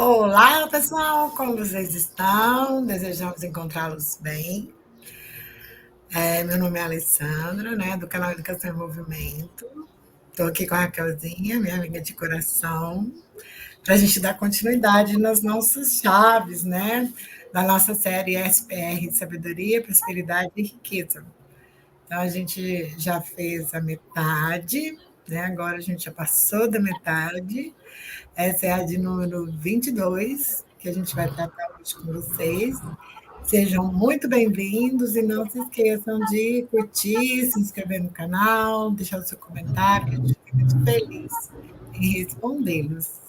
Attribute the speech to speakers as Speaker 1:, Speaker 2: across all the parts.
Speaker 1: Olá, pessoal, como vocês estão? Desejamos encontrá-los bem. Meu nome é Alessandra, né, do canal Educação em Movimento. Estou aqui com a Raquelzinha, minha amiga de coração, para a gente dar continuidade nas nossas chaves, né, da nossa série SPR, Sabedoria, Prosperidade e Riqueza. Então, a gente já fez a metade, né, agora a gente já passou da metade. Essa é a de número 22, que a gente vai tratar hoje com vocês. Sejam muito bem-vindos e não se esqueçam de curtir, se inscrever no canal, deixar o seu comentário, que a gente fica muito feliz em respondê-los.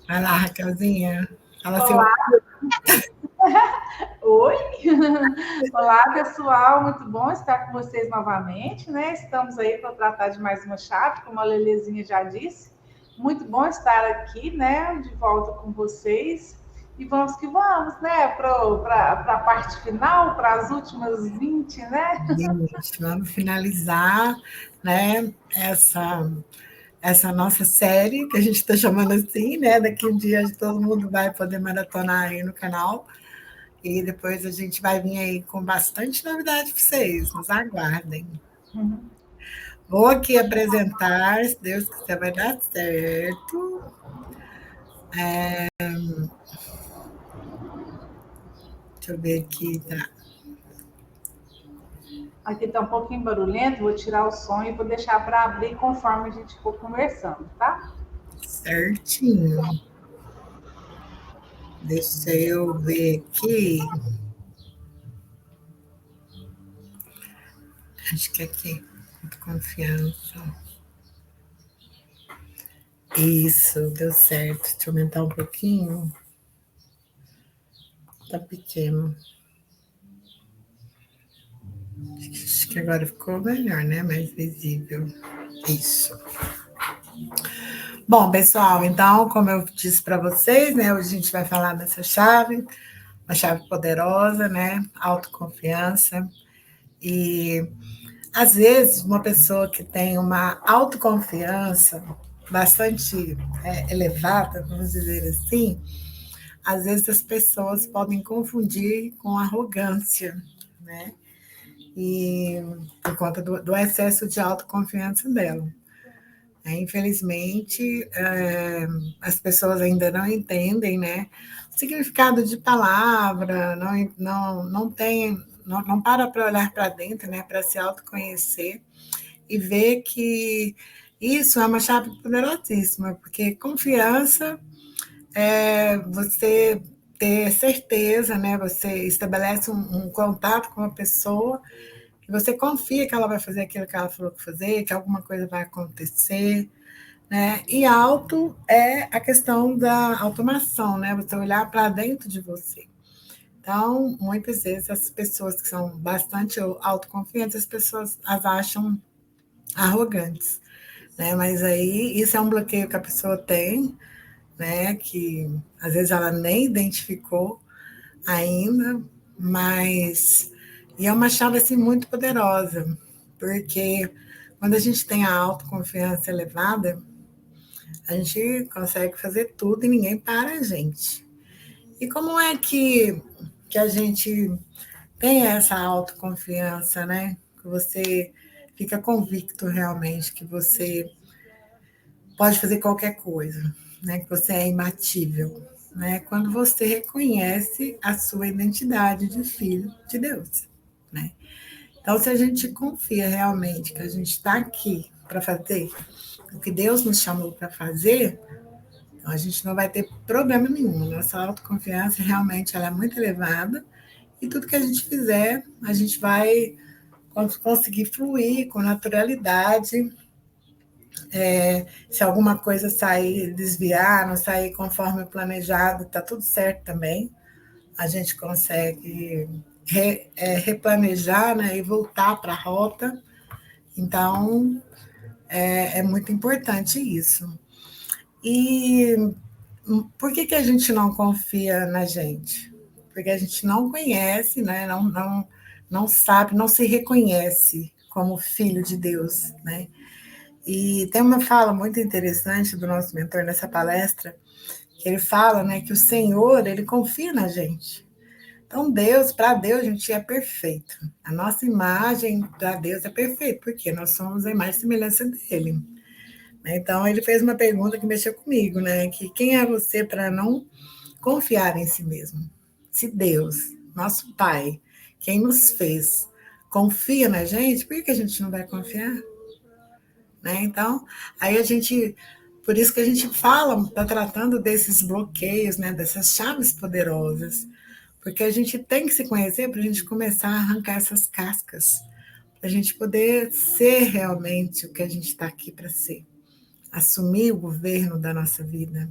Speaker 1: Vai lá, Raquelzinha, fala
Speaker 2: Olá,
Speaker 1: seu.
Speaker 2: oi. Olá, pessoal, muito bom estar com vocês novamente, né? Estamos aí para tratar de mais uma chave, como a Lelezinha já disse. Muito bom estar aqui, né? De volta com vocês. E vamos que vamos, né? Para a parte final, para as últimas 20, né?
Speaker 1: Gente, vamos finalizar, né, essa nossa série, que a gente está chamando assim, né? Daqui um dia todo mundo vai poder maratonar aí no canal. E depois a gente vai vir aí com bastante novidade para vocês, nos aguardem. Vou aqui apresentar, se Deus quiser vai dar certo. Deixa eu ver aqui, tá
Speaker 2: Aqui está um pouquinho barulhento, vou tirar o som e vou deixar para abrir conforme a gente for conversando, tá?
Speaker 1: certinho. Deixa eu ver aqui. Acho que aqui, muita confiança. Isso, deu certo. Deixa eu aumentar um pouquinho. Tá pequeno. Acho que agora ficou melhor, né? Mais visível. Isso. Bom, pessoal, então, como eu disse para vocês, né, hoje a gente vai falar dessa chave, uma chave poderosa, né, autoconfiança. E, às vezes, uma pessoa que tem uma autoconfiança bastante elevada, vamos dizer assim, às vezes as pessoas podem confundir com arrogância, né, e por conta do excesso de autoconfiança dela. Infelizmente, as pessoas ainda não entendem, né, o significado de palavra, não tem, não para olhar para dentro, né, para se autoconhecer e ver que isso é uma chave poderosíssima, porque confiança é você ter certeza, né, você estabelece um contato com a pessoa que você confia que ela vai fazer aquilo que ela falou que fazer, que alguma coisa vai acontecer, né? E auto é a questão da automação, né? Você olhar para dentro de você. Então, muitas vezes, as pessoas que são bastante autoconfiantes, as pessoas as acham arrogantes, né? Mas aí, isso é um bloqueio que a pessoa tem, né? Que às vezes ela nem identificou ainda, mas e é uma chave assim muito poderosa, porque quando a gente tem a autoconfiança elevada, a gente consegue fazer tudo e ninguém para a gente. E como é que a gente tem essa autoconfiança, né? Que você fica convicto realmente que você pode fazer qualquer coisa, né? Que você é imbatível, né? Quando você reconhece a sua identidade de filho de Deus, né? Então, se a gente confia realmente que a gente está aqui para fazer o que Deus nos chamou para fazer, então a gente não vai ter problema nenhum. Nossa autoconfiança realmente ela é muito elevada e tudo que a gente fizer, a gente vai conseguir fluir com naturalidade. Se alguma coisa sair, desviar, não sair conforme o planejado, está tudo certo também. A gente consegue replanejar, né, e voltar para a rota. Então, é muito importante isso. E por que a gente não confia na gente? Porque a gente não conhece, né? Não sabe, não se reconhece como filho de Deus, né? E tem uma fala muito interessante do nosso mentor nessa palestra, que ele fala, né, que o Senhor, ele confia na gente. Então, Deus, para Deus, a gente é perfeito. A nossa imagem para Deus é perfeita, porque nós somos a imagem e semelhança dele. Então, ele fez uma pergunta que mexeu comigo, né? Que quem é você para não confiar em si mesmo? Se Deus, nosso Pai, quem nos fez, confia na gente, por que a gente não vai confiar? Né? Então, aí a gente, por isso que a gente fala, está tratando desses bloqueios, né? Dessas chaves poderosas, porque a gente tem que se conhecer para a gente começar a arrancar essas cascas, para a gente poder ser realmente o que a gente está aqui para ser, assumir o governo da nossa vida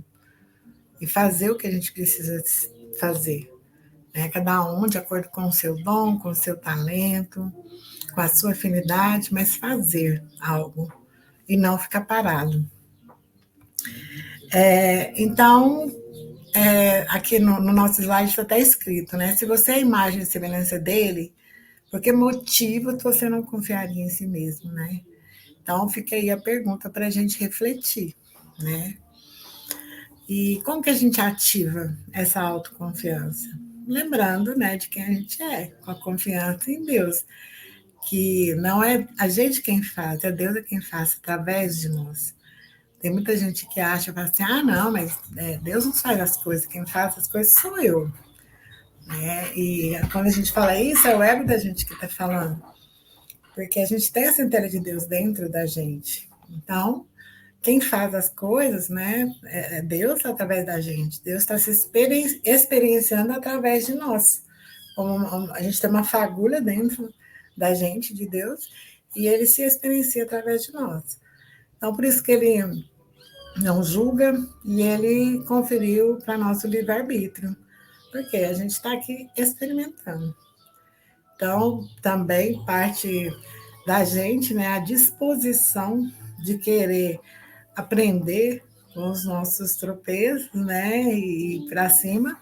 Speaker 1: e fazer o que a gente precisa fazer. Né? Cada um de acordo com o seu dom, com o seu talento, com a sua afinidade, mas fazer algo e não ficar parado. Então, aqui no nosso slide está até escrito, né? Se você é a imagem e semelhança dele, por que motivo você não confiaria em si mesmo, né? Então, fica aí a pergunta para a gente refletir, né? E como que a gente ativa essa autoconfiança? Lembrando, né, de quem a gente é, com a confiança em Deus, que não é a gente quem faz, é Deus quem faz através de nós. Tem muita gente que acha, fala assim, não, mas Deus não faz as coisas, quem faz as coisas sou eu. Né? E quando a gente fala isso, é o ego da gente que está falando. Porque a gente tem a centelha de Deus dentro da gente. Então, quem faz as coisas, né, é Deus através da gente. Deus está se experienciando através de nós. A gente tem uma fagulha dentro da gente, de Deus, e ele se experiencia através de nós. Então, por isso que ele não julga e ele conferiu para nosso livre-arbítrio, porque a gente está aqui experimentando. Então, também parte da gente, né, a disposição de querer aprender com os nossos tropeços, né, e ir para cima,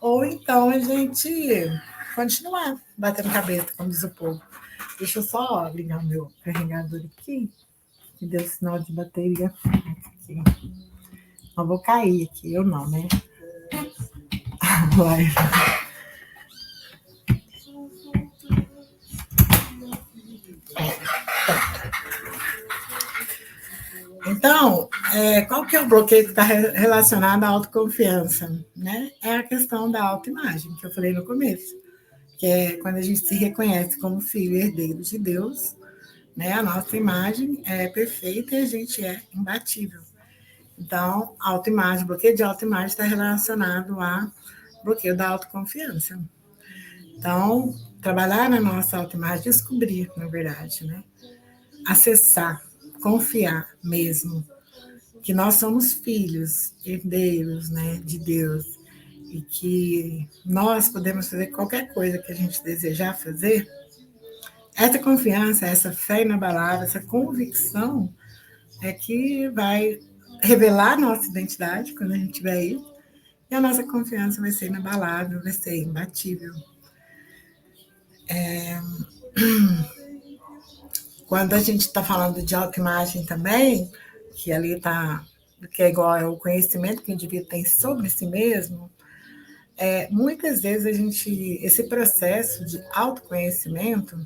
Speaker 1: ou então a gente continuar batendo cabeça, como diz o povo. Deixa eu só ligar o meu carregador aqui, que deu sinal de bateria aqui. Não vou cair aqui, eu não, né? Vai. Então, qual que é o bloqueio que está relacionado à autoconfiança? Né? É a questão da autoimagem, que eu falei no começo, que é quando a gente se reconhece como filho e herdeiro de Deus, né? A nossa imagem é perfeita e a gente é imbatível. Então, autoimagem, bloqueio de autoimagem está relacionado a bloqueio da autoconfiança. Então, trabalhar na nossa autoimagem, descobrir, na verdade, né? Acessar, confiar mesmo, que nós somos filhos, herdeiros, né, de Deus, e que nós podemos fazer qualquer coisa que a gente desejar fazer. Essa confiança, essa fé inabalável, essa convicção é que vai revelar a nossa identidade quando a gente tiver isso, e a nossa confiança vai ser inabalável, vai ser imbatível. Quando a gente está falando de autoimagem também, que ali está, que é igual ao conhecimento que o indivíduo tem sobre si mesmo, muitas vezes esse processo de autoconhecimento,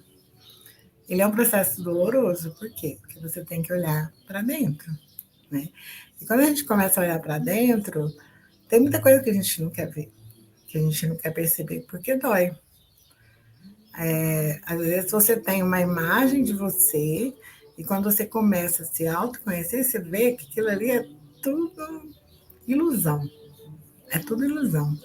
Speaker 1: ele é um processo doloroso. Por quê? Porque você tem que olhar para dentro, né? E quando a gente começa a olhar para dentro, tem muita coisa que a gente não quer ver, que a gente não quer perceber, porque dói. Às vezes você tem uma imagem de você, e quando você começa a se autoconhecer, você vê que aquilo ali é tudo ilusão. É tudo ilusão.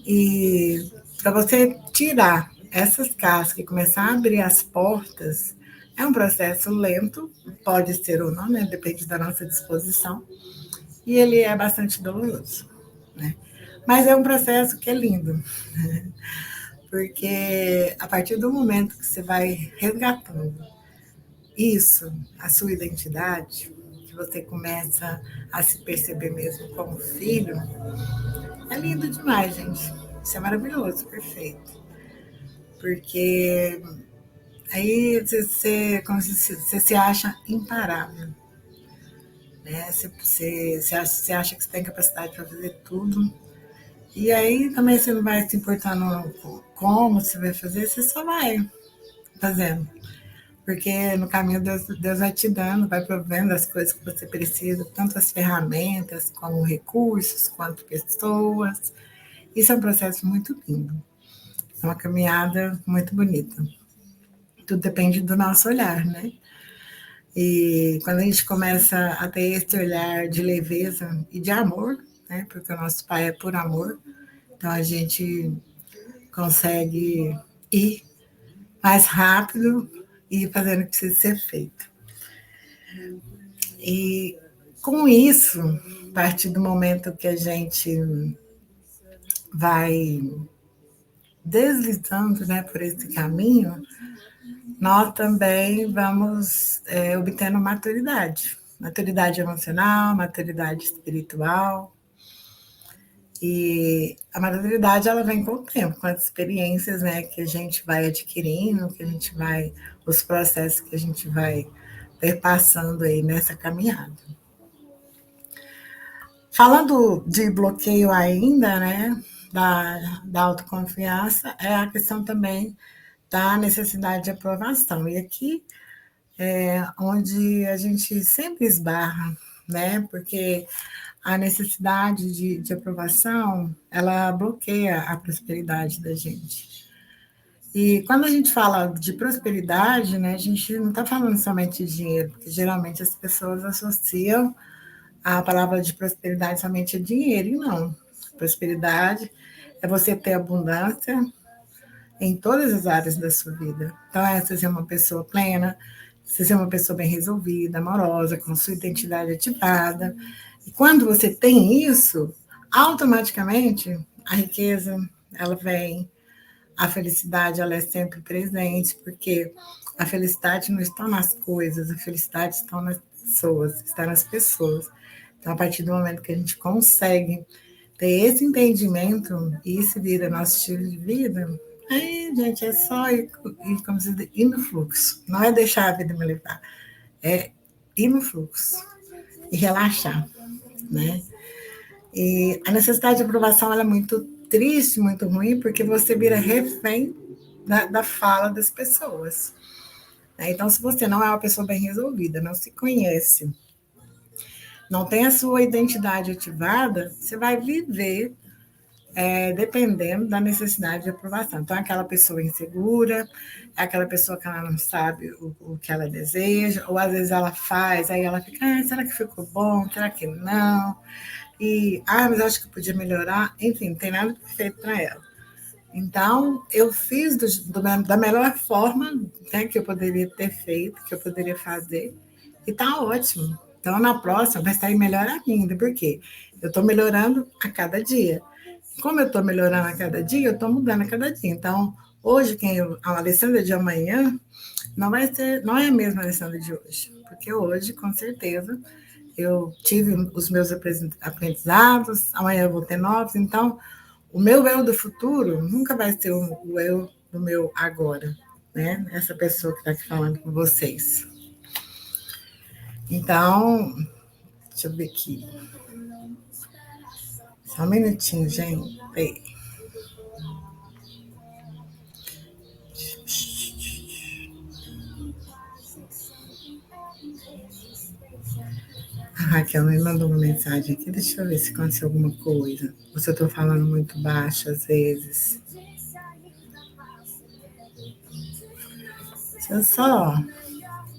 Speaker 1: E para você tirar essas cascas e começar a abrir as portas, é um processo lento, pode ser ou não, né? Depende da nossa disposição, e ele é bastante doloroso, né? Mas é um processo que é lindo, né? Porque a partir do momento que você vai resgatando isso, a sua identidade, que você começa a se perceber mesmo como filho, é lindo demais, gente. Isso é maravilhoso, perfeito. Porque Aí como você se acha imparável, né? Você acha que você tem capacidade para fazer tudo. E aí também você não vai se importando como você vai fazer, você só vai fazendo. Porque no caminho Deus vai te dando, vai provendo as coisas que você precisa, tanto as ferramentas, como recursos, quanto pessoas. Isso é um processo muito lindo. É uma caminhada muito bonita. Tudo depende do nosso olhar, né? E quando a gente começa a ter esse olhar de leveza e de amor, né? Porque o nosso Pai é por amor, então a gente consegue ir mais rápido e fazendo o que precisa ser feito. E com isso, a partir do momento que a gente vai deslizando, né, por esse caminho, nós também vamos obtendo maturidade emocional, maturidade espiritual. E a maturidade ela vem com o tempo, com as experiências, né, que a gente vai adquirindo, os processos que a gente vai perpassando aí nessa caminhada. Falando de bloqueio ainda, né, da autoconfiança, é a questão também da necessidade de aprovação. E aqui é onde a gente sempre esbarra, né, porque a necessidade de aprovação, ela bloqueia a prosperidade da gente. E quando a gente fala de prosperidade, né, a gente não está falando somente de dinheiro, porque geralmente as pessoas associam a palavra de prosperidade somente a dinheiro, e não. Prosperidade é você ter abundância em todas as áreas da sua vida. Então, é você ser uma pessoa plena, você ser uma pessoa bem resolvida, amorosa, com sua identidade ativada. E quando você tem isso, automaticamente a riqueza, ela vem, a felicidade, ela é sempre presente, porque a felicidade não está nas coisas, a felicidade está nas pessoas, está nas pessoas. Então, a partir do momento que a gente consegue ter esse entendimento e isso vira nosso estilo de vida, aí, gente, é só como se diz, ir no fluxo. Não é deixar a vida me levar, é ir no fluxo e relaxar, né? E a necessidade de aprovação ela é muito triste, muito ruim, porque você vira refém da fala das pessoas. Né? Então, se você não é uma pessoa bem resolvida, não se conhece, não tem a sua identidade ativada, você vai viver dependendo da necessidade de aprovação. Então, aquela pessoa insegura, é aquela pessoa que ela não sabe o que ela deseja, ou às vezes ela faz, aí ela fica, será que ficou bom? Será que não? Mas acho que podia melhorar. Enfim, não tem nada perfeito para ela. Então, eu fiz da melhor forma, né, que eu poderia ter feito, que eu poderia fazer, e está ótimo. Então, na próxima vai sair melhor ainda, porque eu estou melhorando a cada dia. Como eu estou melhorando a cada dia, eu estou mudando a cada dia. Então, hoje, a Alessandra de amanhã não é a mesma Alessandra de hoje, porque hoje, com certeza, eu tive os meus aprendizados, amanhã eu vou ter novos, então o meu eu do futuro nunca vai ser o eu do meu agora, né? Essa pessoa que está aqui falando com vocês. Então, deixa eu ver aqui. Só um minutinho, gente. Aí. A Raquel me mandou uma mensagem aqui, deixa eu ver se aconteceu alguma coisa. Ou se eu estou falando muito baixo às vezes. Deixa eu só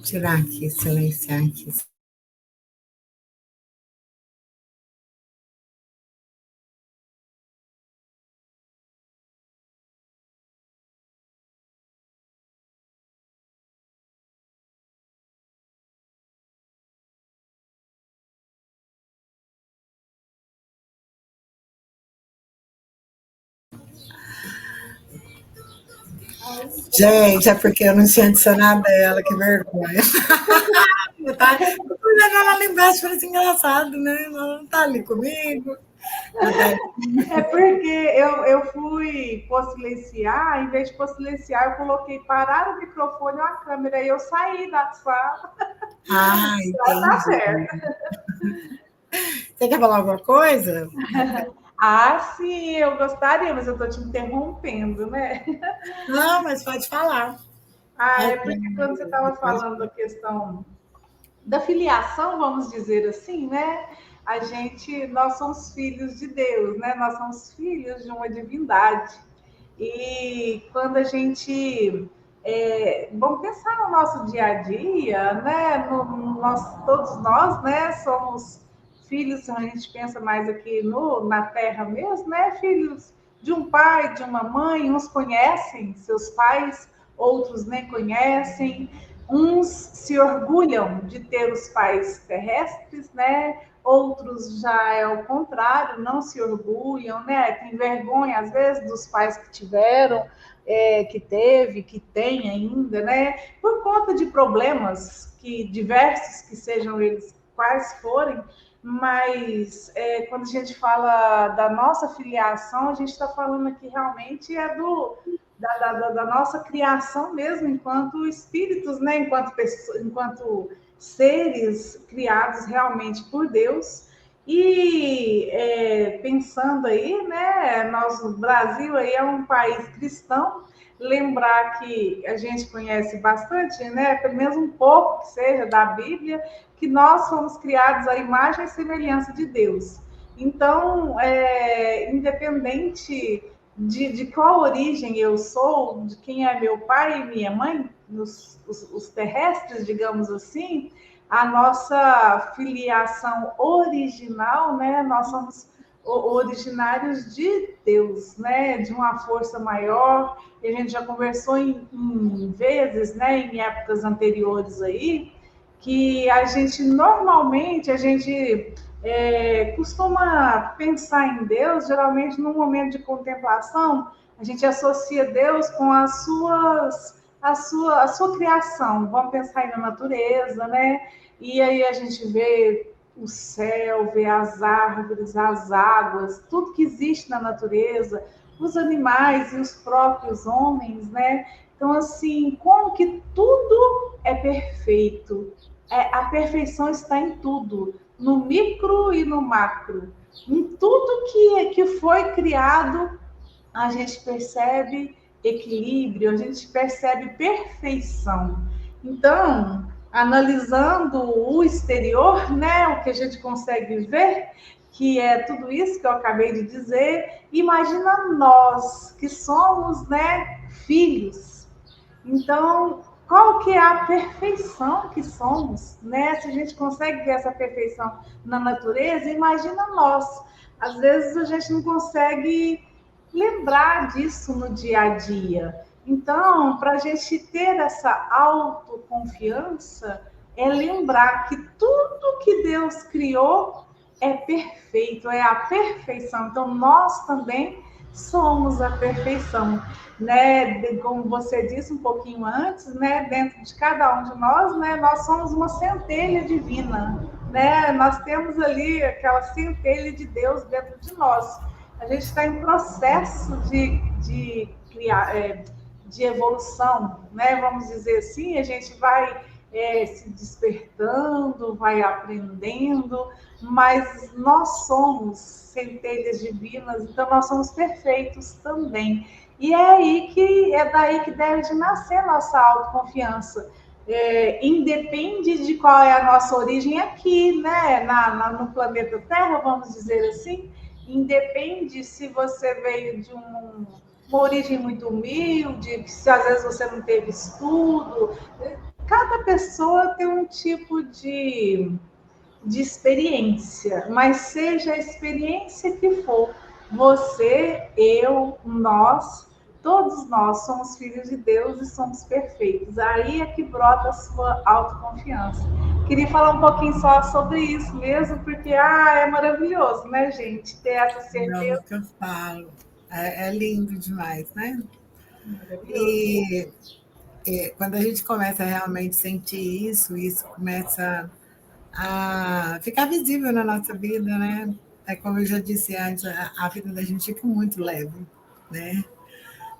Speaker 1: tirar aqui, silenciar aqui. Gente, é porque eu não tinha adicionado ela, que vergonha. Eu olhando ela lá embaixo, parece engraçado, né? Ela não tá ali comigo.
Speaker 2: É porque eu fui pôr silenciar, em vez de pôr silenciar, eu coloquei parar o microfone ou a câmera e eu saí da sala.
Speaker 1: Ah,
Speaker 2: Tá
Speaker 1: entendi.
Speaker 2: certo.
Speaker 1: Você quer falar alguma coisa?
Speaker 2: Ah, sim, eu gostaria, mas eu estou te interrompendo, né?
Speaker 1: Não, mas pode falar.
Speaker 2: Ah, é porque quando você estava falando da questão da filiação, vamos dizer assim, né? Nós somos filhos de Deus, né? Nós somos filhos de uma divindade. E quando a gente vamos pensar no nosso dia a dia, né? Todos nós, né? Somos filhos. A gente pensa mais aqui na Terra mesmo, né? Filhos de um pai, de uma mãe. Uns conhecem seus pais, outros nem conhecem. Uns se orgulham de ter os pais terrestres, né? Outros já é o contrário, não se orgulham, né? Tem vergonha, às vezes, dos pais que tiveram, que teve, que tem ainda, né? Por conta de problemas que diversos que sejam eles quais forem, mas quando a gente fala da nossa filiação, a gente está falando aqui realmente da nossa criação mesmo, enquanto espíritos, né? Enquanto seres criados realmente por Deus. E pensando aí, né? Nosso Brasil aí é um país cristão. Lembrar que a gente conhece bastante, né? Pelo menos um pouco que seja da Bíblia, que nós fomos criados à imagem e semelhança de Deus. Então, independente de qual origem eu sou, de quem é meu pai e minha mãe, os terrestres, digamos assim, a nossa filiação original, né? Nós somos originários de Deus, né? De uma força maior. E a gente já conversou em vezes, né? Em épocas anteriores aí, que a gente costuma pensar em Deus, geralmente no momento de contemplação, a gente associa Deus com a sua criação. Vamos pensar aí na natureza, né? E aí a gente vê o céu, vê as árvores, as águas, tudo que existe na natureza, os animais e os próprios homens, né? Então, assim, como que tudo é perfeito? A perfeição está em tudo, no micro e no macro. Em tudo que foi criado, a gente percebe equilíbrio, a gente percebe perfeição. Então, analisando o exterior, né, o que a gente consegue ver, que é tudo isso que eu acabei de dizer, imagina nós que somos, né, filhos. Então, qual que é a perfeição que somos, né? Se a gente consegue ver essa perfeição na natureza, imagina nós. Às vezes a gente não consegue lembrar disso no dia a dia. Então, para a gente ter essa autoconfiança, é lembrar que tudo que Deus criou é perfeito, é a perfeição. Então, nós também somos a perfeição, né? Como você disse um pouquinho antes, né? Dentro de cada um de nós, né? Nós somos uma centelha divina, né? Nós temos ali aquela centelha de Deus dentro de nós. A gente está em processo de criar, de evolução, né? Vamos dizer assim, a gente vai se despertando, vai aprendendo, mas nós somos centelhas divinas, então nós somos perfeitos também. E é daí que deve de nascer nossa autoconfiança. Independe de qual é a nossa origem aqui, né? No planeta Terra, vamos dizer assim, independe se você veio de uma origem muito humilde, que se às vezes você não teve estudo. Cada pessoa tem um tipo de experiência, mas seja a experiência que for, você, eu, todos nós somos filhos de Deus e somos perfeitos. Aí é que brota a sua autoconfiança. Queria falar um pouquinho só sobre isso mesmo, porque é maravilhoso, né, gente? Ter essa
Speaker 1: Não,
Speaker 2: certeza.
Speaker 1: o que eu falo. É lindo demais, né?
Speaker 2: Maravilhoso.
Speaker 1: E quando a gente começa a realmente sentir isso começa a ficar visível na nossa vida, né? é como eu já disse antes, a vida da gente fica muito leve, né?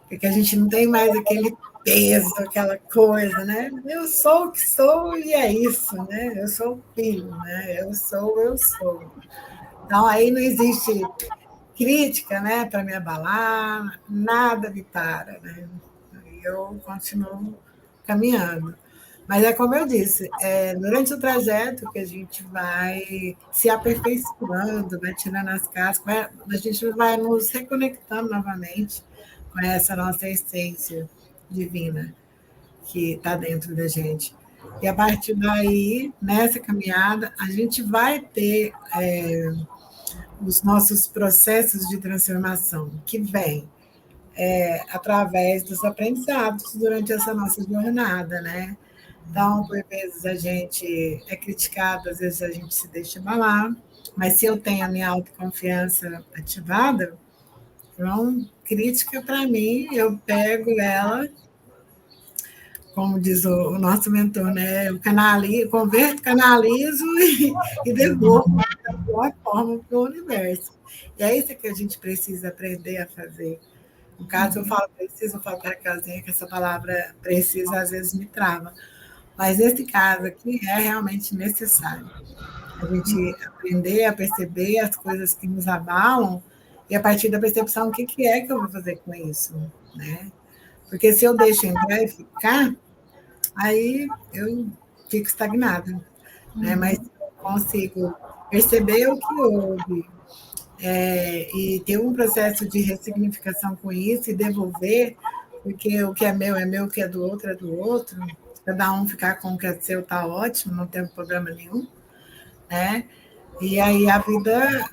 Speaker 1: Porque a gente não tem mais aquele peso, aquela coisa, né? Eu sou o que sou e é isso, né? Eu sou o filho, né? Eu sou. Então, aí não existe crítica, né, para me abalar, nada me para, né? Eu continuo caminhando. Mas é como eu disse, durante o trajeto que a gente vai se aperfeiçoando, vai tirando as cascas, a gente vai nos reconectando novamente com essa nossa essência divina que está dentro da gente. E a partir daí, nessa caminhada, a gente vai ter os nossos processos de transformação, que vêm através dos aprendizados durante essa nossa jornada, né? Então, por vezes a gente é criticado, às vezes a gente se deixa abalar, mas se eu tenho a minha autoconfiança ativada, então, crítica para mim, eu pego ela, como diz o nosso mentor, né? Eu canalizo, converto, canalizo e devolvo da pior forma para o universo. E é isso que a gente precisa aprender a fazer. No caso, eu falo preciso, eu falo para a casinha que essa palavra precisa às vezes me trava. Mas nesse caso aqui é realmente necessário a gente aprender a perceber as coisas que nos abalam e a partir da percepção, o que é que eu vou fazer com isso, né? Porque se eu deixo entrar e ficar, aí eu fico estagnada, né? Mas se eu consigo perceber o que houve e ter um processo de ressignificação com isso e devolver, porque o que é meu, o que é do outro, cada um ficar com o que é seu está ótimo, não tem problema nenhum, né? E aí a vida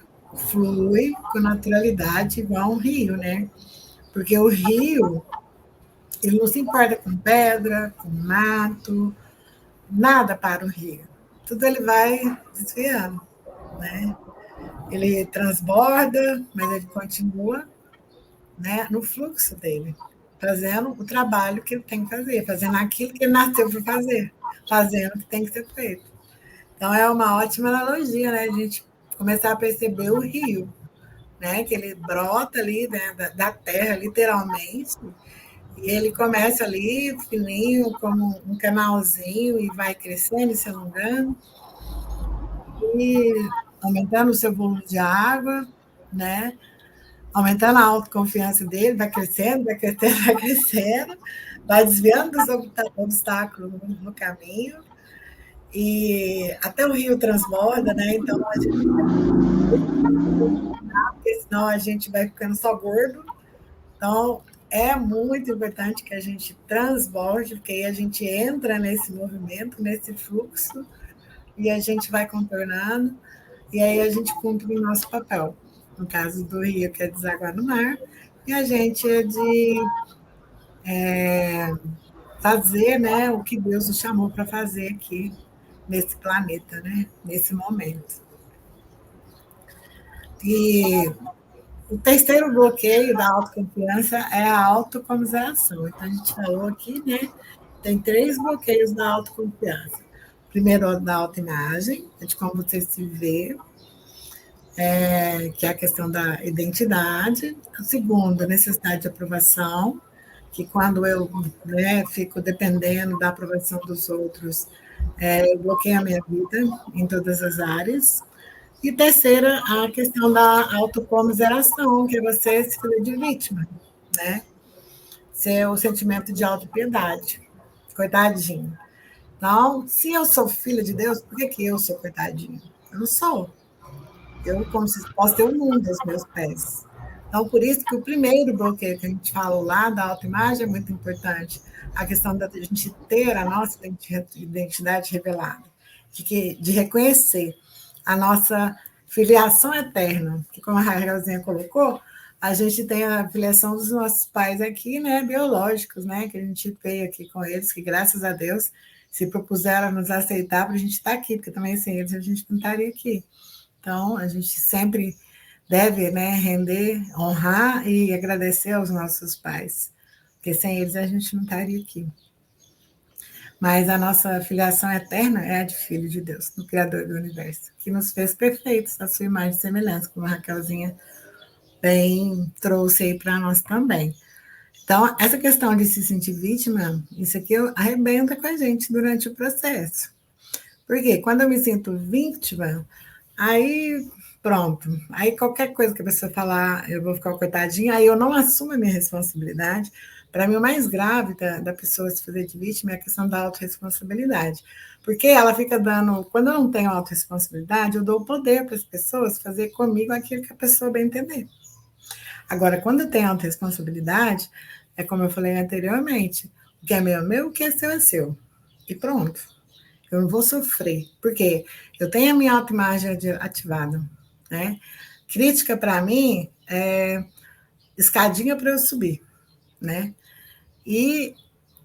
Speaker 1: flui com naturalidade igual um rio, né? Porque o rio, ele não se importa com pedra, com mato, nada para o rio. Tudo ele vai desviando, né? Ele transborda, mas ele continua, né, no fluxo dele, fazendo o trabalho que ele tem que fazer, fazendo aquilo que ele nasceu para fazer, fazendo o que tem que ser feito. Então, é uma ótima analogia, né? A gente começar a perceber o rio, né? Que ele brota ali, né, da terra, literalmente, e ele começa ali, fininho, como um canalzinho, e vai crescendo e se alongando, e aumentando o seu volume de água, né? Aumentando a autoconfiança dele, vai crescendo, vai crescendo, vai crescendo, vai desviando dos obstáculos no caminho, e até o rio transborda, né? Então a gente porque senão a gente vai ficando só gordo. Então é muito importante que a gente transborde, porque aí a gente entra nesse movimento, nesse fluxo, e a gente vai contornando, e aí a gente cumpre o nosso papel. No caso do rio, que é desaguar no mar, e a gente é de fazer, né, o que Deus nos chamou para fazer aqui nesse planeta, né, nesse momento. E o terceiro bloqueio da autoconfiança é a autocomiseração. Então, a gente falou aqui, né, tem 3 bloqueios da autoconfiança. O primeiro é da autoimagem, é de como você se vê, que é a questão da identidade. O segundo, a necessidade de aprovação, que quando eu, né, fico dependendo da aprovação dos outros, eu bloqueio a minha vida em todas as áreas. E terceira, a questão da autocomiseração, que é você se fazer de vítima, né? Ser o sentimento de autopiedade. Coitadinho. Então, se eu sou filha de Deus, por que eu sou coitadinho? Eu não sou. Eu, como se posso ter o mundo aos meus pés. Então, por isso que o primeiro bloqueio que a gente falou lá da autoimagem é muito importante. A questão da gente ter a nossa identidade revelada, de reconhecer a nossa filiação eterna, que como a Raquelzinha colocou, a gente tem a filiação dos nossos pais aqui, né, biológicos, né, que a gente veio aqui com eles, que graças a Deus se propuseram a nos aceitar para a gente estar aqui, porque também sem eles a gente não estaria aqui. Então, a gente sempre deve, né, render, honrar e agradecer aos nossos pais, porque sem eles a gente não estaria aqui. Mas a nossa filiação eterna é a de Filho de Deus, do Criador do Universo, que nos fez perfeitos à sua imagem e semelhança, como a Raquelzinha bem trouxe aí para nós também. Então, essa questão de se sentir vítima, isso aqui arrebenta com a gente durante o processo. Porque quando eu me sinto vítima, aí pronto. Aí qualquer coisa que a pessoa falar, eu vou ficar coitadinha, aí eu não assumo a minha responsabilidade. Para mim, o mais grave da pessoa se fazer de vítima é a questão da autorresponsabilidade. Porque ela fica dando. Quando eu não tenho autorresponsabilidade, eu dou o poder para as pessoas fazer comigo aquilo que a pessoa bem entender. Agora, quando eu tenho autorresponsabilidade, é como eu falei anteriormente: o que é meu, o que é seu é seu. E pronto. Eu não vou sofrer, porque eu tenho a minha autoimagem ativada, né? Crítica para mim é escadinha para eu subir, né? E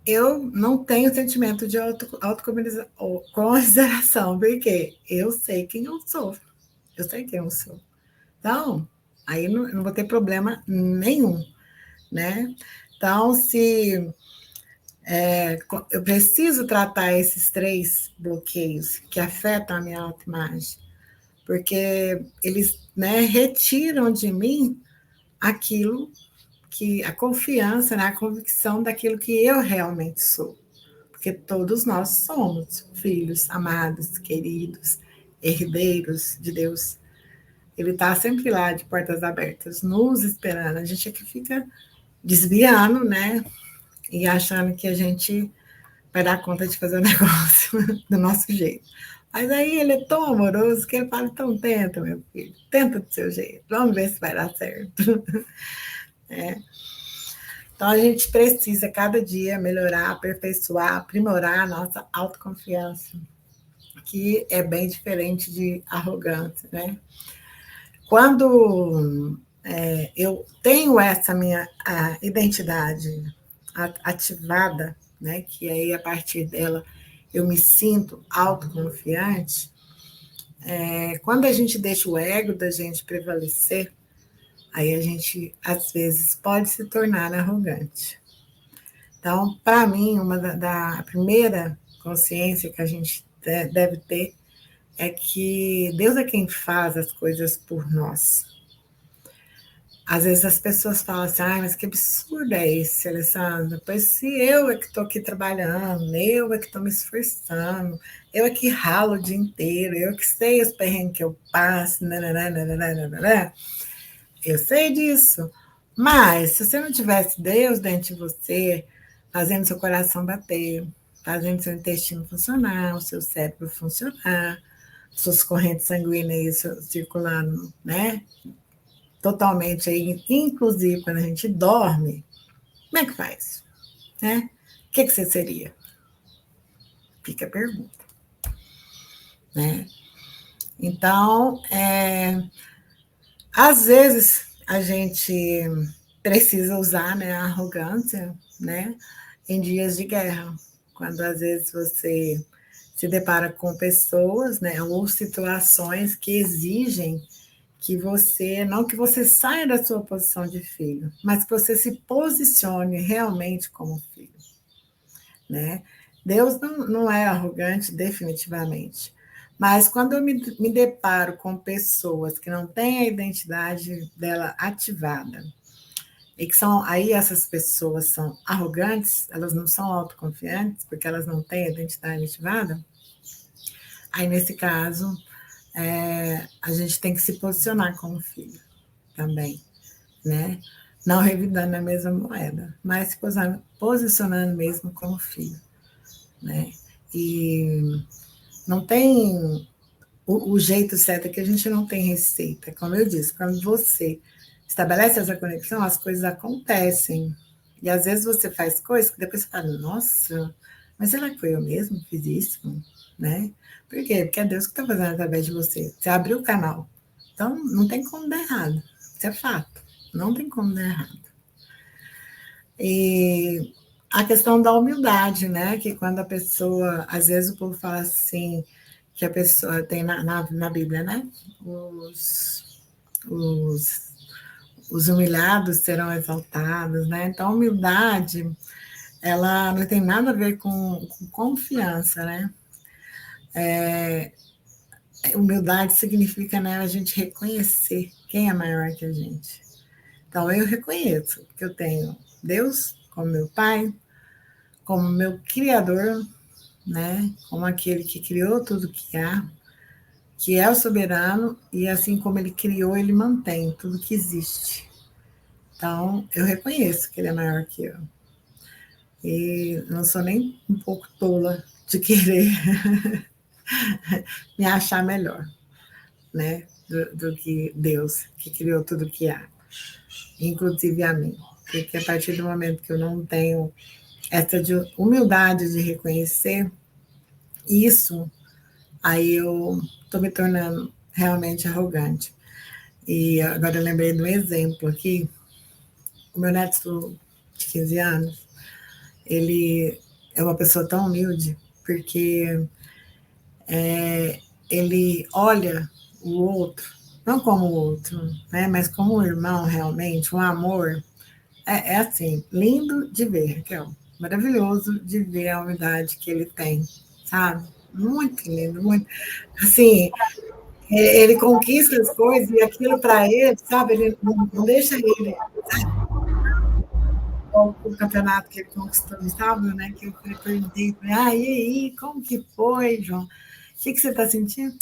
Speaker 1: eu não tenho sentimento de autocomiseração, porque eu sei quem eu sou. Eu sei quem eu sou. Então, aí não vou ter problema nenhum, né? Então, se eu preciso tratar esses 3 bloqueios que afetam a minha autoimagem, porque eles, né, retiram de mim aquilo que a confiança, né, a convicção daquilo que eu realmente sou. Porque todos nós somos filhos amados, queridos, herdeiros de Deus. Ele está sempre lá de portas abertas, nos esperando. A gente é que fica desviando, né? E achando que a gente vai dar conta de fazer o negócio do nosso jeito. Mas aí ele é tão amoroso que ele fala: então tenta, meu filho, tenta do seu jeito, vamos ver se vai dar certo. É. Então a gente precisa cada dia melhorar, aperfeiçoar, aprimorar a nossa autoconfiança, que é bem diferente de arrogância, né? Quando eu tenho essa minha identidade ativada, né, que aí a partir dela eu me sinto autoconfiante, quando a gente deixa o ego da gente prevalecer, aí a gente, às vezes, pode se tornar arrogante. Então, para mim, uma da primeira consciência que a gente deve ter é que Deus é quem faz as coisas por nós. Às vezes as pessoas falam assim: ah, mas que absurdo é esse, Alessandra? Pois se eu é que estou aqui trabalhando, eu é que estou me esforçando, eu é que ralo o dia inteiro, eu é que sei os perrengues que eu passo, nananana. Eu sei disso. Mas se você não tivesse Deus dentro de você, fazendo seu coração bater, fazendo seu intestino funcionar, o seu cérebro funcionar, suas correntes sanguíneas circulando, né? Totalmente aí, inclusive quando a gente dorme, como é que faz? Né? O que você seria? Fica a pergunta. Né? Então, às vezes a gente precisa usar, né, a arrogância, né, em dias de guerra, quando às vezes você se depara com pessoas, né, ou situações que exigem que você, não que você saia da sua posição de filho, mas que você se posicione realmente como filho, né? Deus não é arrogante, definitivamente. Mas quando eu me deparo com pessoas que não têm a identidade dela ativada, e que são, aí essas pessoas são arrogantes, elas não são autoconfiantes, porque elas não têm a identidade ativada, aí nesse caso, a gente tem que se posicionar como filho também, né? Não revidando a mesma moeda, mas se posicionando mesmo como filho, né? E não tem o jeito certo, é que a gente não tem receita. Como eu disse, quando você estabelece essa conexão, as coisas acontecem. E às vezes você faz coisas que depois você fala: nossa, mas será que foi eu mesmo que fiz isso? Né? Por quê? Porque é Deus que está fazendo através de você. Você abriu o canal. Então, não tem como dar errado. Isso é fato. Não tem como dar errado. E a questão da humildade, né? Que quando a pessoa, às vezes o povo fala assim, que a pessoa tem na Bíblia, né? Os humilhados serão exaltados, né? Então, a humildade ela não tem nada a ver com confiança, né? Humildade significa, né, a gente reconhecer quem é maior que a gente. Então, eu reconheço que eu tenho Deus como meu Pai, como meu Criador, né, como aquele que criou tudo que há, que é o soberano, e assim como ele criou, ele mantém tudo que existe. Então, eu reconheço que ele é maior que eu. E não sou nem um pouco tola de querer me achar melhor, né? Do que Deus, que criou tudo que há, inclusive a mim. Porque a partir do momento que eu não tenho essa humildade de reconhecer isso, aí eu estou me tornando realmente arrogante. E agora eu lembrei de um exemplo aqui. O meu neto de 15 anos, ele é uma pessoa tão humilde, porque ele olha o outro, não como o outro, né, mas como um irmão realmente, um amor. É assim, lindo de ver, Raquel. Maravilhoso de ver a humildade que ele tem, sabe? Muito lindo, muito. Assim, ele conquista as coisas e aquilo para ele, sabe? Ele não deixa ele. O campeonato que ele conquistou no sábado, né? Que eu perguntei para ele, e aí, como que foi, João? O que você está sentindo?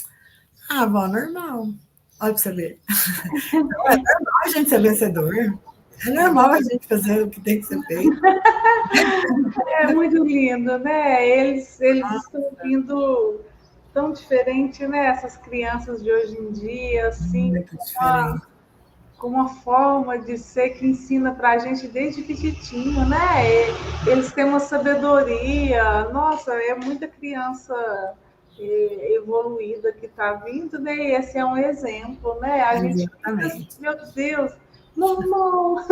Speaker 1: Ah, bom, normal. Olha para você ver. Não, é normal a gente ser vencedor. É normal a gente fazer o que tem que ser feito.
Speaker 2: É muito lindo, né? Eles estão vindo tão diferente, né? Essas crianças de hoje em dia, assim,
Speaker 1: Muito diferente.
Speaker 2: com uma forma de ser que ensina para a gente desde pequitinho, né? Eles têm uma sabedoria. Nossa, é muita criança evoluída que está vindo, né? E esse é um exemplo, né? A gente fica assim,
Speaker 1: Exatamente.
Speaker 2: meu Deus, normal,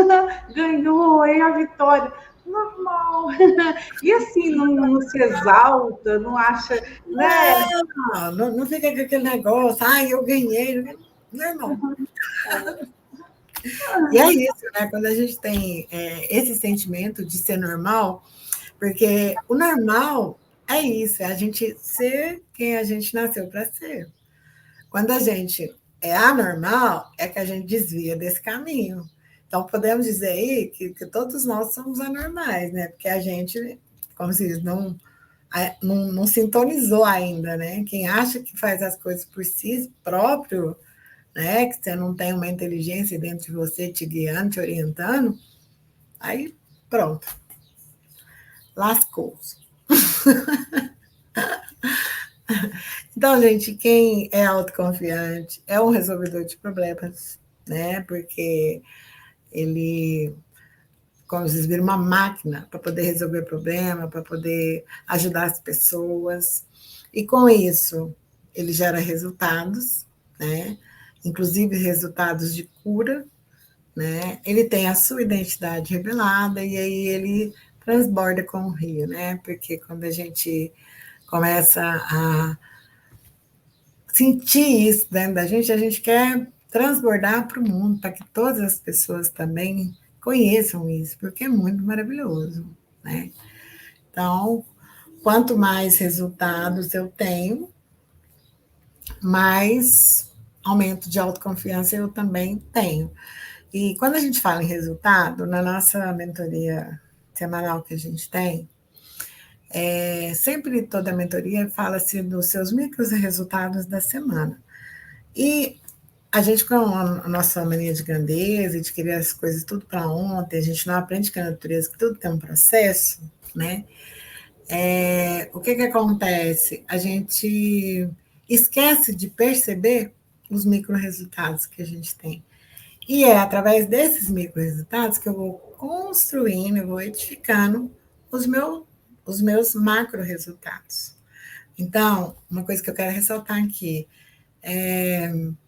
Speaker 2: ganhou, é a vitória. Normal. E assim, não se exalta, não acha, né?
Speaker 1: Não fica com aquele negócio, eu ganhei. Normal. E é isso, né? Quando a gente tem esse sentimento de ser normal, porque o normal é isso, é a gente ser quem a gente nasceu para ser. Quando a gente é anormal, é que a gente desvia desse caminho. Então, podemos dizer aí que todos nós somos anormais, né? Porque a gente, como se diz, não sintonizou ainda, né? Quem acha que faz as coisas por si próprio, né? Que você não tem uma inteligência dentro de você te guiando, te orientando, aí pronto, lascou. Então, gente, quem é autoconfiante é um resolvedor de problemas, né? Porque ele, como vocês viram, uma máquina para poder resolver problema, para poder ajudar as pessoas. E com isso, ele gera resultados, né? Inclusive resultados de cura, né? Ele tem a sua identidade revelada e aí ele transborda com o rio, né? Porque quando a gente começa a sentir isso dentro da gente, a gente quer transbordar para o mundo, para que todas as pessoas também conheçam isso, porque é muito maravilhoso, né? Então, quanto mais resultados eu tenho, mais aumento de autoconfiança eu também tenho. E quando a gente fala em resultado, na nossa mentoria semanal que a gente tem, sempre toda a mentoria fala-se dos seus micros resultados da semana. E a gente, com a nossa mania de grandeza e de querer as coisas tudo para ontem, a gente não aprende que a natureza, que tudo tem um processo, né? O que acontece? A gente esquece de perceber os micro resultados que a gente tem. E é através desses micro resultados que eu vou construindo, eu vou edificando os meus macro resultados. Então, uma coisa que eu quero ressaltar aqui,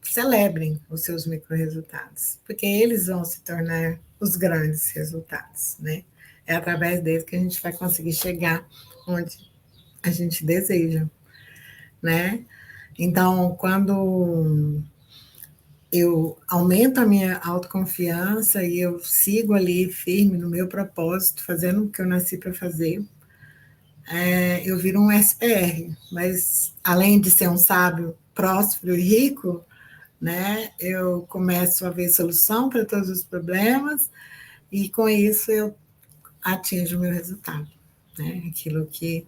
Speaker 1: celebrem os seus micro resultados, porque eles vão se tornar os grandes resultados, né? É através deles que a gente vai conseguir chegar onde a gente deseja, né? Então, quando eu aumento a minha autoconfiança e eu sigo ali firme no meu propósito, fazendo o que eu nasci para fazer, eu viro um SPR, mas além de ser um sábio próspero e rico, né, eu começo a ver solução para todos os problemas e com isso eu atinjo o meu resultado, né, aquilo que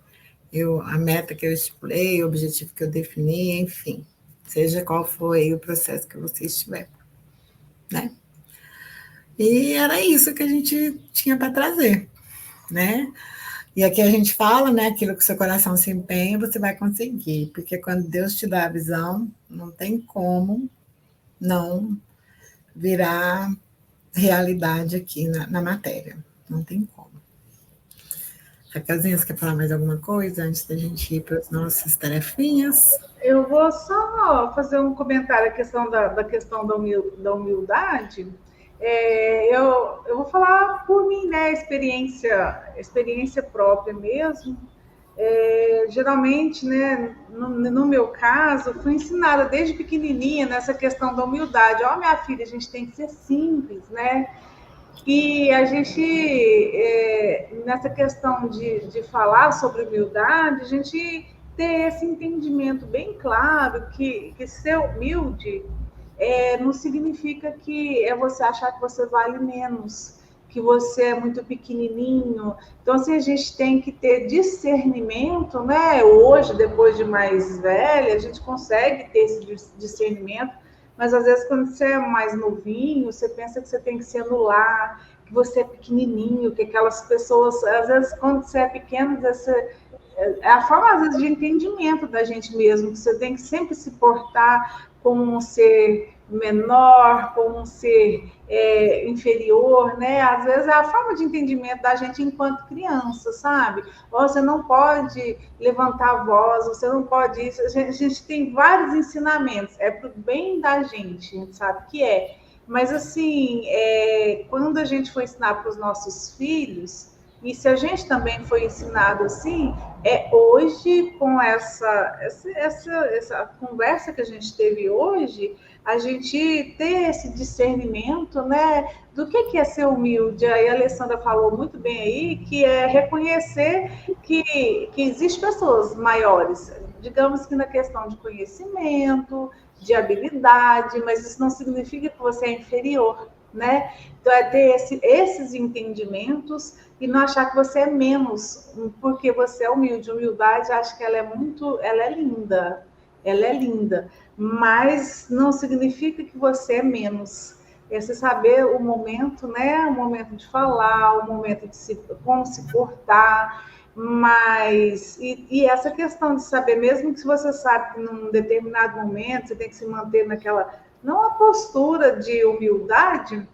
Speaker 1: a meta que eu estipulei, o objetivo que eu defini, enfim, seja qual for aí o processo que você estiver, né? E era isso que a gente tinha para trazer, né? E aqui a gente fala, né? Aquilo que o seu coração se empenha, você vai conseguir, porque quando Deus te dá a visão, não tem como não virar realidade aqui na matéria. Não tem como. Raquelzinha, você quer falar mais alguma coisa antes da gente ir para as nossas tarefinhas?
Speaker 2: Eu vou só fazer um comentário a questão da questão da humildade. Eu vou falar por mim, né? Experiência própria mesmo. Geralmente, né, no meu caso, eu fui ensinada desde pequenininha nessa questão da humildade. Ó, minha filha, a gente tem que ser simples, né? E a gente, nessa questão de falar sobre humildade, a gente ter esse entendimento bem claro que ser humilde não significa que é você achar que você vale menos, que você é muito pequenininho. Então, assim, a gente tem que ter discernimento, né? Hoje, depois de mais velha, a gente consegue ter esse discernimento, mas às vezes quando você é mais novinho, você pensa que você tem que se anular, que você é pequenininho, que aquelas pessoas, às vezes quando você é pequeno, você é a forma, às vezes, de entendimento da gente mesmo, que você tem que sempre se portar como um ser menor, como um ser inferior, né? Às vezes é a forma de entendimento da gente enquanto criança, sabe? Ou você não pode levantar a voz, você não pode isso. A gente tem vários ensinamentos, é pro bem da gente, a gente sabe que é. Mas, assim, quando a gente for ensinar para os nossos filhos, e se a gente também foi ensinado assim, hoje, com essa conversa que a gente teve hoje, a gente ter esse discernimento, né, do que é ser humilde. Aí a Alessandra falou muito bem aí, que é reconhecer que existem pessoas maiores, digamos que na questão de conhecimento, de habilidade, mas isso não significa que você é inferior, né? Então, é ter esses entendimentos e não achar que você é menos, porque você é humilde. Humildade, acho que ela é linda, ela é linda, mas não significa que você é menos. É você saber o momento, né? O momento de falar, o momento de como se portar, mas e essa questão de saber, mesmo que você sabe que num determinado momento você tem que se manter naquela, não a postura de humildade,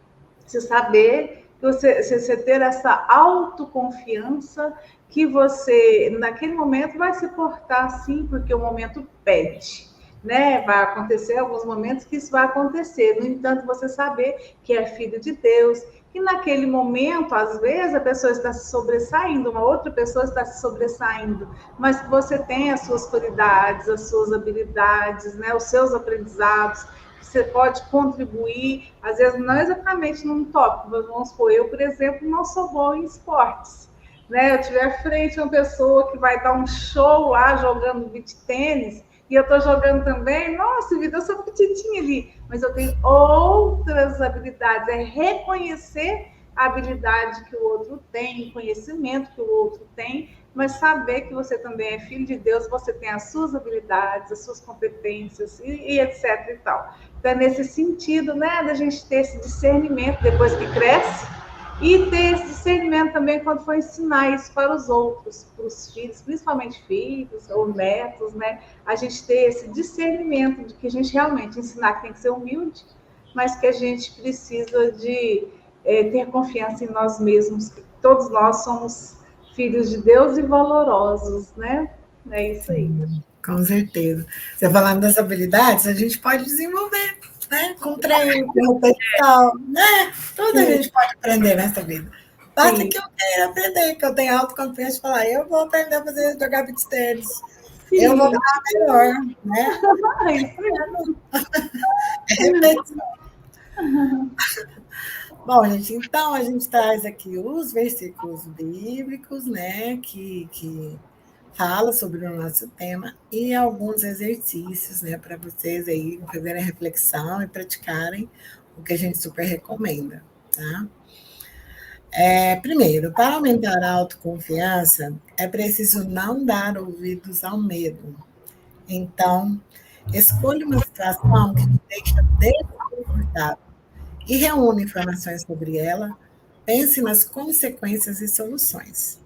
Speaker 2: você saber você ter essa autoconfiança que você, naquele momento, vai se portar assim, porque o momento pede, né? Vai acontecer alguns momentos que isso vai acontecer. No entanto, você saber que é filho de Deus, que naquele momento, às vezes, a pessoa está se sobressaindo, uma outra pessoa está se sobressaindo, mas que você tem as suas qualidades, as suas habilidades, né? Os seus aprendizados, você pode contribuir, às vezes não exatamente num tópico, mas vamos supor, eu, por exemplo, não sou boa em esportes, né? Eu estiver à frente de uma pessoa que vai dar um show lá jogando beach tênis, e eu estou jogando também, nossa, vida, eu sou petitinha ali, mas eu tenho outras habilidades, é reconhecer a habilidade que o outro tem, o conhecimento que o outro tem, mas saber que você também é filho de Deus, você tem as suas habilidades, as suas competências e etc e tal. Então, é nesse sentido, né, da gente ter esse discernimento depois que cresce e ter esse discernimento também quando for ensinar isso para os outros, para os filhos, principalmente filhos ou netos, né? A gente ter esse discernimento de que a gente realmente ensinar que tem que ser humilde, mas que a gente precisa de ter confiança em nós mesmos, que todos nós somos filhos de Deus e valorosos, né? É isso aí.
Speaker 1: Com certeza. Você falando das habilidades, a gente pode desenvolver, né? Com treino, com repetição, né? Tudo a gente pode aprender nessa vida. Basta que eu queira aprender, que eu tenha autoconfiança de falar, eu vou aprender a fazer jogar beach tênis. Eu vou falar melhor, né? Bom, gente, então a gente traz aqui os versículos bíblicos, né, que fala sobre o nosso tema e alguns exercícios, né, para vocês aí fazerem reflexão e praticarem o que a gente super recomenda, tá? Primeiro, para aumentar a autoconfiança, é preciso não dar ouvidos ao medo. Então, escolha uma situação que te deixa desconfortável e reúna informações sobre ela, pense nas consequências e soluções.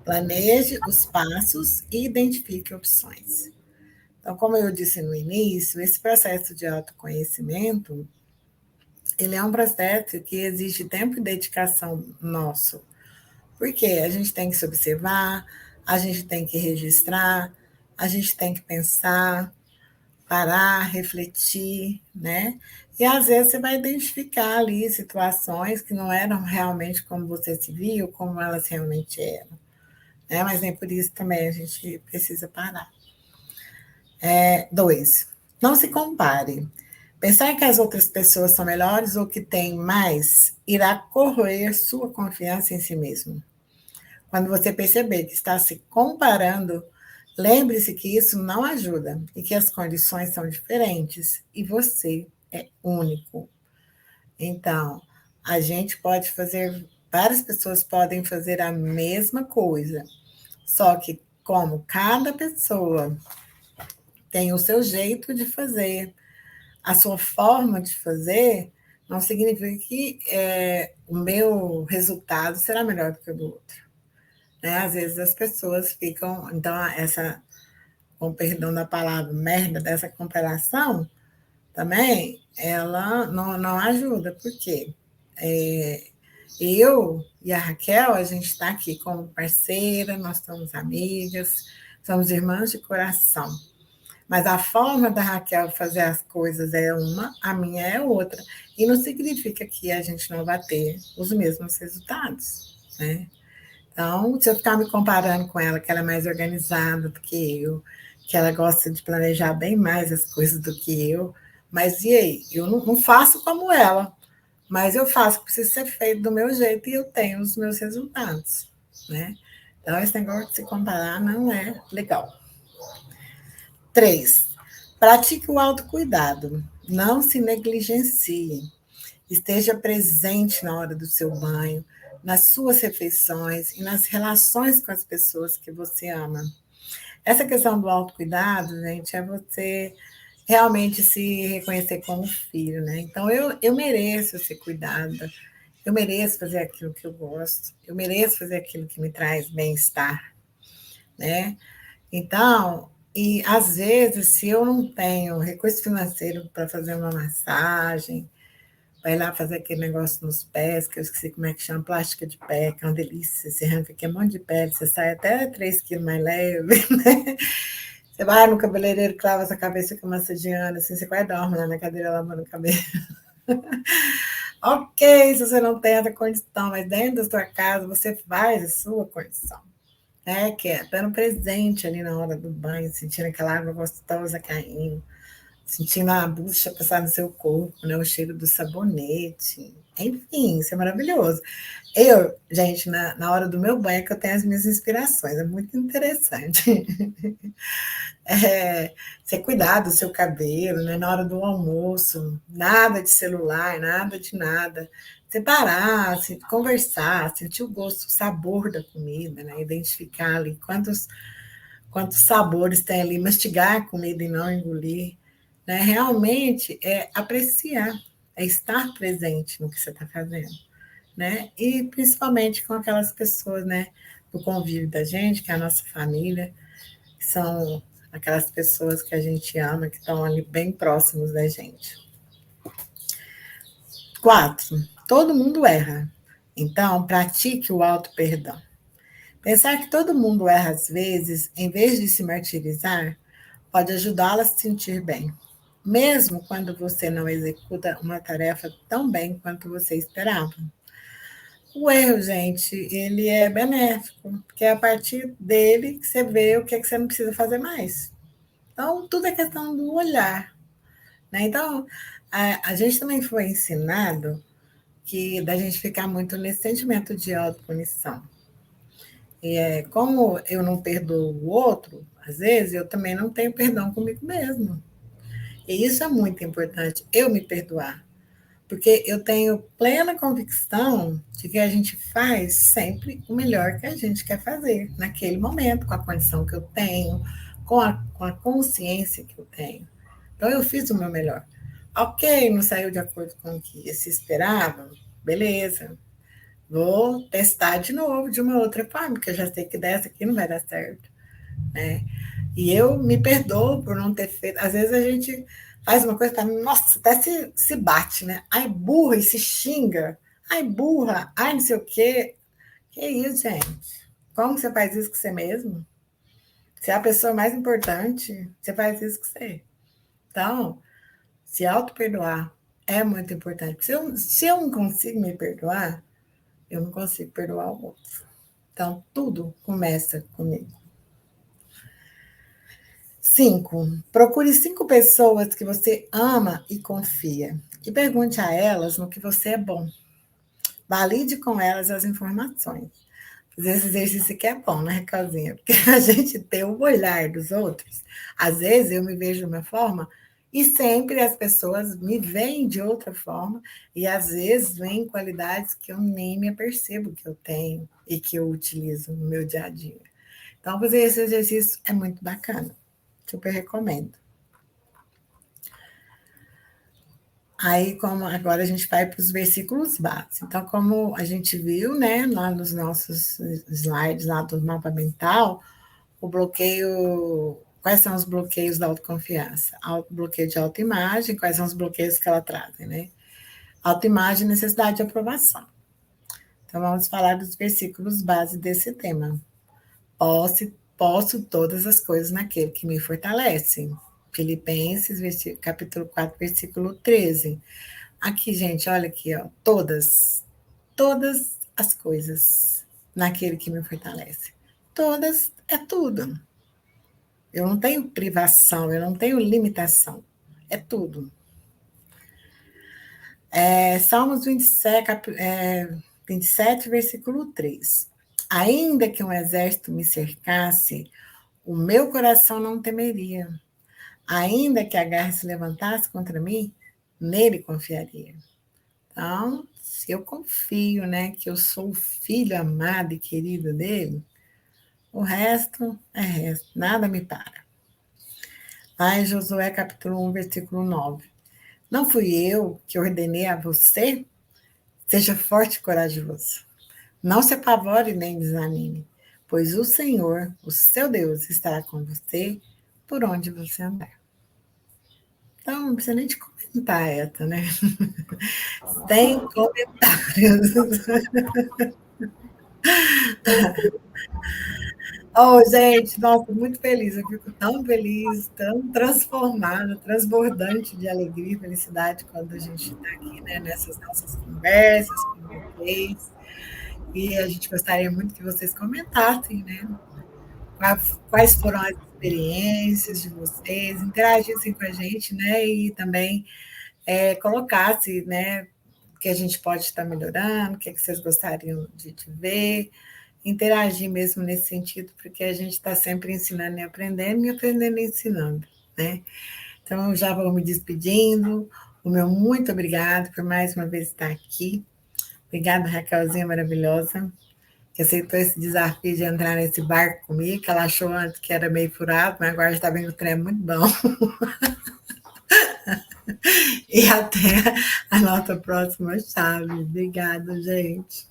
Speaker 1: Planeje os passos e identifique opções. Então, como eu disse no início, esse processo de autoconhecimento, ele é um processo que exige tempo e dedicação nosso. Porque a gente tem que se observar, a gente tem que registrar, a gente tem que pensar, parar, refletir, né? E às vezes você vai identificar ali situações que não eram realmente como você se viu, como elas realmente eram, né? Mas nem por isso também a gente precisa parar. 2, não se compare. Pensar que as outras pessoas são melhores ou que têm mais irá corroer sua confiança em si mesmo. Quando você perceber que está se comparando, lembre-se que isso não ajuda e que as condições são diferentes e você é único. Então, a gente pode fazer, várias pessoas podem fazer a mesma coisa, só que como cada pessoa tem o seu jeito de fazer, a sua forma de fazer, não significa que o meu resultado será melhor do que o do outro. Né? Às vezes as pessoas ficam, então, com perdão da palavra, merda dessa comparação, também, ela não ajuda, porque eu e a Raquel, a gente está aqui como parceira, nós somos amigas, somos irmãs de coração. Mas a forma da Raquel fazer as coisas é uma, a minha é outra. E não significa que a gente não vai ter os mesmos resultados, né? Então, se eu ficar me comparando com ela, que ela é mais organizada do que eu, que ela gosta de planejar bem mais as coisas do que eu, mas e aí? Eu não faço como ela, mas eu faço o que precisa ser feito do meu jeito e eu tenho os meus resultados, né? Então, esse negócio de se comparar não é legal. 3, pratique o autocuidado. Não se negligencie. Esteja presente na hora do seu banho, nas suas refeições e nas relações com as pessoas que você ama. Essa questão do autocuidado, gente, é você realmente se reconhecer como filho, né? Então, eu mereço ser cuidada, eu mereço fazer aquilo que eu gosto, eu mereço fazer aquilo que me traz bem-estar, né? Então, e às vezes, se eu não tenho recurso financeiro para fazer uma massagem, vai lá fazer aquele negócio nos pés, que eu esqueci como é que chama, plástica de pé, que é uma delícia, você arranca aqui um monte de pele, você sai até 3 quilos mais leve, né? Você vai no cabeleireiro, clava essa cabeça fica massageando, assim, você quase dorme lá na cadeira lavando o cabelo. Ok, se você não tem essa condição, mas dentro da sua casa você faz a sua condição. Que é estando presente ali na hora do banho, sentindo aquela água gostosa caindo, sentindo a bucha passar no seu corpo, né? O cheiro do sabonete. Enfim, isso é maravilhoso. Eu, gente, na hora do meu banho é que eu tenho as minhas inspirações, é muito interessante. Você cuidar do seu cabelo, né? Na hora do almoço, nada de celular, nada de nada. Separar, assim, conversar, sentir o gosto, o sabor da comida, né? Identificar ali quantos sabores tem ali, mastigar a comida e não engolir, né? Realmente é apreciar, é estar presente no que você está fazendo, né? E principalmente com aquelas pessoas, né, do convívio da gente, que é a nossa família, que são aquelas pessoas que a gente ama, que estão ali bem próximos da gente. 4, todo mundo erra. Então, pratique o auto-perdão. Pensar que todo mundo erra às vezes, em vez de se martirizar, pode ajudá-la a se sentir bem, mesmo quando você não executa uma tarefa tão bem quanto você esperava. O erro, gente, ele é benéfico, porque é a partir dele que você vê o que, é que você não precisa fazer mais. Então, tudo é questão do olhar, né? Então, a gente também foi ensinado que da gente ficar muito nesse sentimento de autopunição. E como eu não perdoo o outro, às vezes eu também não tenho perdão comigo mesmo. E isso é muito importante, eu me perdoar. Porque eu tenho plena convicção de que a gente faz sempre o melhor que a gente quer fazer, naquele momento, com a condição que eu tenho, com a consciência que eu tenho. Então, eu fiz o meu melhor. Ok, não saiu de acordo com o que se esperava, beleza. Vou testar de novo, de uma outra forma, porque eu já sei que dessa aqui não vai dar certo, né? E eu me perdoo por não ter feito. Às vezes a gente faz uma coisa, nossa, até se bate, né? Ai, burra, e se xinga. Ai, burra, ai, não sei o quê. Que isso, gente? Como você faz isso com você mesmo? Você é a pessoa mais importante, você faz isso com você. Então, se auto-perdoar é muito importante. Se eu não consigo me perdoar, eu não consigo perdoar o outro. Então, tudo começa comigo. 5. Procure 5 pessoas que você ama e confia. E pergunte a elas no que você é bom. Valide com elas as informações. Esse exercício aqui é bom, né, Raquelzinha? Porque a gente tem o olhar dos outros. Às vezes eu me vejo de uma forma e sempre as pessoas me veem de outra forma e às vezes vêm qualidades que eu nem me apercebo que eu tenho e que eu utilizo no meu dia a dia. Então, fazer esse exercício é muito bacana. Super recomendo. Aí, como agora a gente vai para os versículos básicos. Então, como a gente viu, né, lá nos nossos slides lá do mapa mental, o bloqueio. Quais são os bloqueios da autoconfiança? Bloqueio de autoimagem, quais são os bloqueios que ela traz, né? Autoimagem e necessidade de aprovação. Então, vamos falar dos versículos base desse tema. Posso todas as coisas naquele que me fortalece. Filipenses, capítulo 4, versículo 13. Aqui, gente, olha aqui, ó. Todas as coisas naquele que me fortalece. Todas é tudo. Eu não tenho privação, eu não tenho limitação. É tudo. Salmos 27, versículo 3. Ainda que um exército me cercasse, o meu coração não temeria. Ainda que a guerra se levantasse contra mim, nele confiaria. Então, se eu confio, né, que eu sou o filho amado e querido dele, o resto é resto, nada me para. Lá em Josué capítulo 1, versículo 9. Não fui eu que ordenei a você? Seja forte e corajoso. Não se apavore nem desanime, pois o Senhor, o seu Deus, estará com você por onde você andar. Então, não precisa nem de comentar essa, né? Sem comentários. Oh, gente, nossa, muito feliz. Eu fico tão feliz, tão transformada, transbordante de alegria e felicidade quando a gente está aqui, né, nessas nossas conversas com vocês. E a gente gostaria muito que vocês comentassem, né? Quais foram as experiências de vocês, interagissem com a gente, né? E também colocasse, né? O que a gente pode estar melhorando, o que, é que vocês gostariam de ver, interagir mesmo nesse sentido, porque a gente está sempre ensinando e aprendendo e ensinando, né? Então, eu já vou me despedindo. O meu muito obrigado por mais uma vez estar aqui. Obrigada, Raquelzinha maravilhosa, que aceitou esse desafio de entrar nesse barco comigo, que ela achou antes que era meio furado, mas agora está vendo que o trem é muito bom. E até a nossa próxima chave. Obrigada, gente.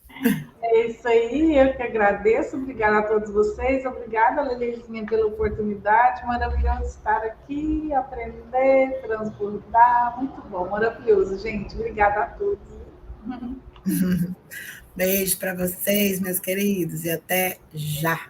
Speaker 2: É isso aí, eu que agradeço. Obrigada a todos vocês. Obrigada, Lelezinha, pela oportunidade. Maravilhoso estar aqui, aprender, transbordar. Muito bom, maravilhoso, gente. Obrigada a todos.
Speaker 1: Beijo para vocês, meus queridos, e até já.